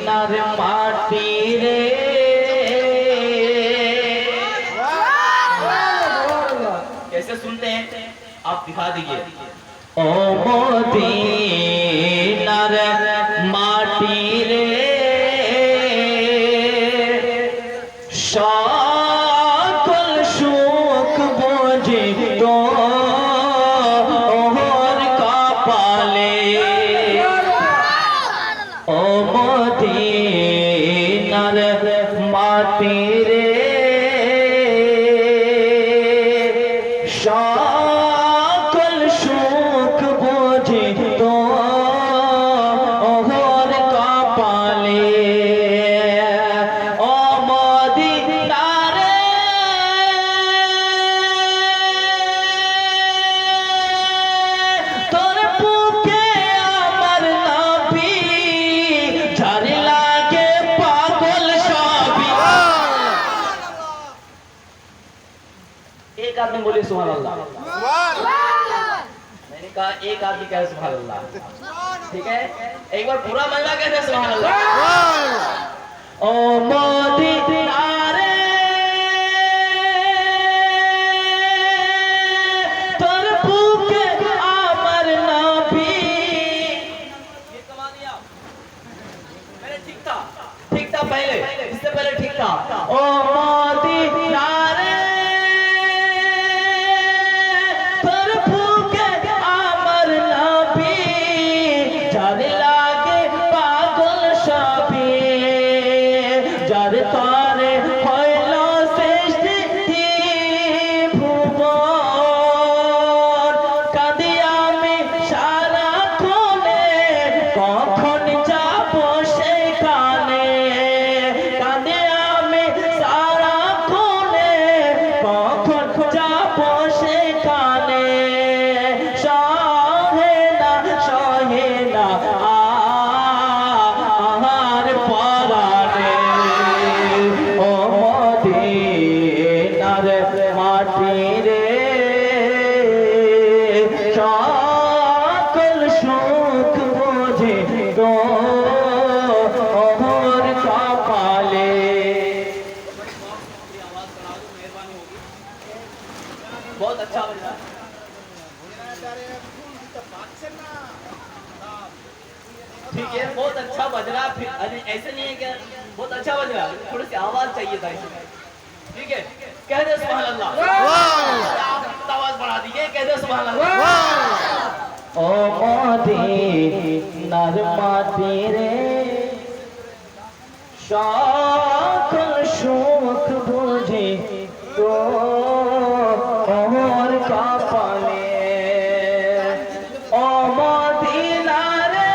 नर माटी रे कैसे सुनते हैं आप दिखा दीजिए। ओ मदीनार माटी रे সকল সুখ বোঝে তোর কপালে। ও মদিনার মাটি রে সকল সুখ বোঝে তোর কপালে। ও মদিনারে তোর বুকে আমার নবী ঝাড়ি লাগে পাগল সবই। एक आदमी बोले सुभान अल्लाह। मैंने कहा एक आदमी कहे सुभान अल्लाह। ठीक है, एक बार पूरा मल्ला कहते सुभान अल्लाह। ओ मदीना रे तोर बुके আমার নবী। ये कमा दिया मैंने। ठीक था पहले, इससे पहले ठीक था। ओ मदीना रे तोर बुके আমার নবী ঝাড়ি লাগে পাগল সবই। যার তরে হইল সৃষ্টি ভুবন কাঁদি আমি সারাক্ষণে কখন যাব সেখানে। কাঁদি আমি সারাক্ষণে কখন যাব সেখানে। সহে না আহার পরাণে। ও মদিনার মাটি রে সকল সুখ বোঝে তোর কপালে। बहुत अच्छा बज रहा है। ठीक है, बहुत अच्छा बज रहा है। फिर अरे ऐसे नहीं है क्या, बहुत अच्छा बज रहा है। थोड़ी सी आवाज चाहिए था इसमें। ठीक है, कह दे सुभान अल्लाह। आप आवाज बढ़ा दीजिए, कह दे सुभान अल्लाह। ओ मदीनार माटी रे সকল সুখ বুঝে তোর কপালে। ও মদিনা রে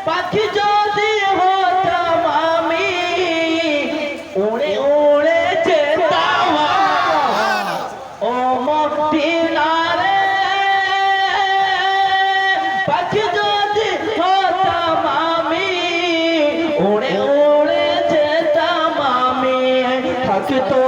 পাখি যদি হতাম আমি উড়ে উড়ে যেতাম। ও মদিনা রে পাখি যদি হতাম আমি উড়ে উড়ে যেতাম আমি। থাকতো